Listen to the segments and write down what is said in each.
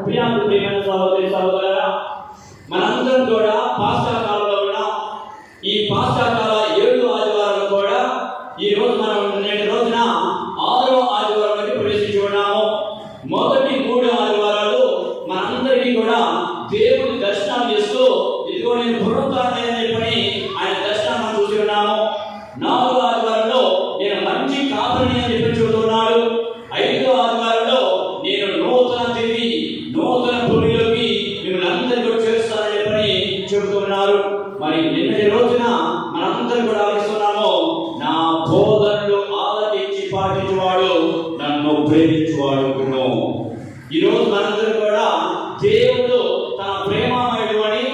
ప్రియమైన సహోదరి సహోదరులారా, మనందరం కూడా పాస్కా కాలంలో ఉన్నాం. ఈ పాస్కా కాల 7 ఆదివారాలు కూడా ఈ రోజు మనం నేటి రోజున 6వ ఆదివారంలోకి ప్రవేశించి ఉన్నాము. మొదటి 3 ఆదివారాలు మనందరికీ కూడా దేవుని దర్శనం చేస్తూ ఇదిగో నేను పునరుత్థానాన్ని చెప్పని ఆయన దర్శనం చూసి ఉన్నాము. 4వ ఆదివారంలో నేను మంచి కాపరిని అని చెప్పి చెబుతున్నాడు. 5వ ఆదివారంలో నేను నూతన తిరిగి నూతన భూమిలోకి మిమ్మల్ని అందరికీ చేస్తానని చెప్పని చెబుతున్నారు. మరి నిన్నటి రోజున మనందరం కూడా ఆలోచిస్తున్నాము, నా బోధనలు ఆలకించి పాటించువాడు నన్ను ప్రేమించువాడు. ఈ రోజు మనందరం కూడా దేవుడు తన ప్రేమమయుడు అని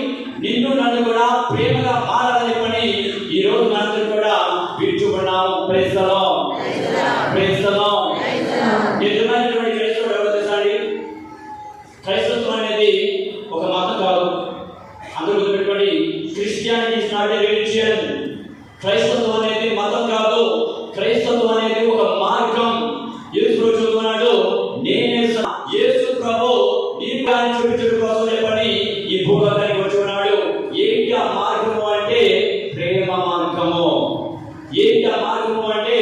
నిన్ను నన్ను కూడా ప్రేమగా మారాలని చెప్పని ఈ రోజు మనందరం కూడా వింటున్నాము. Praise the Lord, praise the Lord. నిజమైనటువంటి క్రైస్తవుడు ఎవరో తెలుసండి? క్రైస్తవం అనేది ఒక మతం కాదు. అందరూ గుర్తుపెట్టుకోండి, Christianity is not a religion. క్రైస్తవం అనేది మతం కాదు. క్రైస్తవం అనేది ఒక మార్గం. యేసు ప్రభు చెబుతున్నాడు, నేనే యేసు ప్రభు నీ దాన్ని చూపించడం కోసం చెప్పని ఈ భూలోకానికి వచ్చి ఉన్నాడు. ఏంటి ఆ మార్గము అంటే ప్రేమ మార్గము. ఏంటి ఆ మార్గము అంటే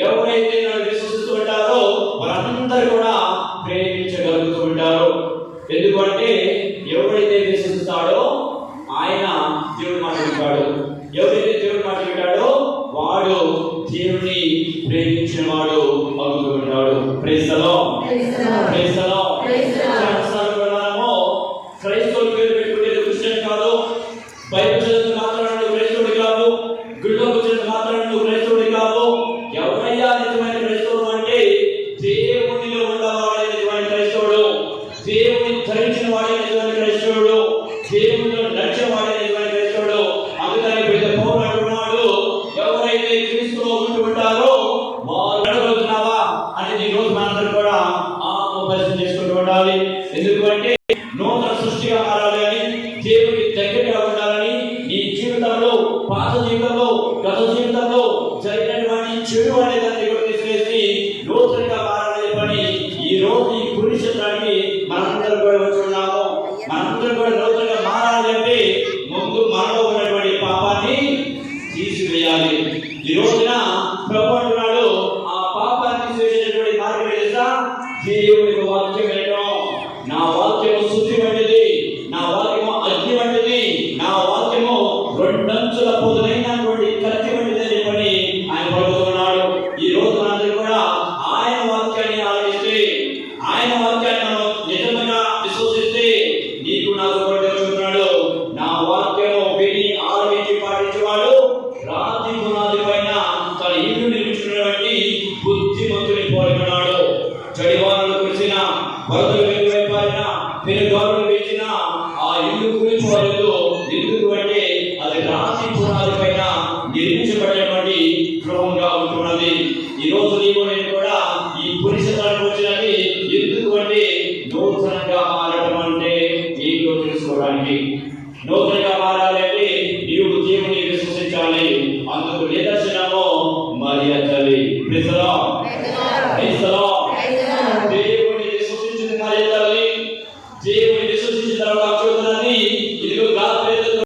ఎవరైతే నన్ను విశ్వసిస్తూ ఉంటారో వారందరూ కూడా ప్రేమించగలుగుతూ ఉంటారు. ఎందుకంటే ఎవరైతే విశ్వసిస్తాడో ఆయన దేవుడి మాట వింటాడు. ఎవరైతే దేవుడి మాట వింటాడో వాడు దేవుని ప్రేమించిన వాడు అవుతూ ఉంటాడు. Praise the Lord, praise the Lord. క్రైస్తవులు పేరు పెట్టుకునేది క్రిస్టియన్ కాదు. బైబిల్ చదివిన మాత్రాన క్రైస్తవుడు కాదు. గుళ్ళోకి వచ్చిన మాత్రాన క్రైస్తవుడు కాదు. ఎవరయ్యా నిజమైన క్రైస్తవుడు అంటే దేవునిలో ఉన్నవాడే నిజమైన క్రైస్తవుడు. దేవుని ధరించిన వాడే నిజమైన క్రైస్తవుడు. దేవునిలో నడిచిన వాడే నిజమైన క్రైస్తవుడు. అందుకని పెద్ద పౌరుడు అంటున్నాడు, ఎవరైతే క్రీస్తులో ఉంటూ ఉంటారో వారు నడగలుగుతున్నావా అనేది ఈ రోజు మనందరూ కూడా ఆత్మ పరిశీలన చేసుకుంటూ ఉండాలి. ఎందుకంటే నూతన సృష్టిగా మారాలని, దేవుడికి దగ్గరగా ఉండాలని, నీ జీవితంలో పాత జీవితంలో గత జీవితంలో జరిగినటువంటి చెడు అనేదాన్ని కూడా తీసివేసి నూతనంగా మారాలని పని ఈ రోజు ఈ పురుషత్వానికి మనందరం కూడా వచ్చి ఉన్నాము. మనందరం కూడా నూతనంగా మారాలంటే ముందు మనలో ఉన్నటువంటి పాపాన్ని తీసివేయాలి. ఈ రోజున ప్రభు అంటున్నాడు, ఆ పాపాన్ని తీసివేసేటువంటి మార్గం తెలుసా? దేవుడి వాక్యం వినడం. నా వాక్యము శుద్ధి వంటిది, నా వాక్యము అగ్ని వంటిది, నా వాక్యము 2 అంచుల పొదునైనటువంటి కత్తి వంటిది అని చెప్పని ఆయన పలుకుతున్నాడు. ఈ రోజు మనందరూ కూడా ఆయన వాక్యాన్ని ఆలోచిస్తే, ఆయన వాక్యాన్ని మనం నిజంగా విశ్వసిస్తే నీకు నాకు కూడా చెబుతున్నాడు, నా వాక్యము విని ఆలోచించి పాటించేవాడు రాతి పునాది పైన తన ఇల్లు నిర్మించుకున్నటువంటి బుద్ధిమంతుని పోలినాడు. చడివానలు కురిసిన, వరదలు వెలువైపారిన, పెనుగాలులు వీచిన ఆ ఇల్లు కూలిపోలేదు. ఎందుకు అంటే అది రాతి పునాది పైన నిర్మించబడినటువంటి గృహంగా ఉంటున్నది. ఈ రోజు నీవు నేను కూడా ఈ పురుషత్వానికి వచ్చినది ఎందుకు అంటే నూతనంగా మారడం అంటే నీకు తెలుసుకోవడానికి. నూతనంగా మారాలంటే నీవు దేవుని విశ్వసించాలి. అందుకు నిదర్శనము మరియ తల్లి. Praise the Lord, praise the lord.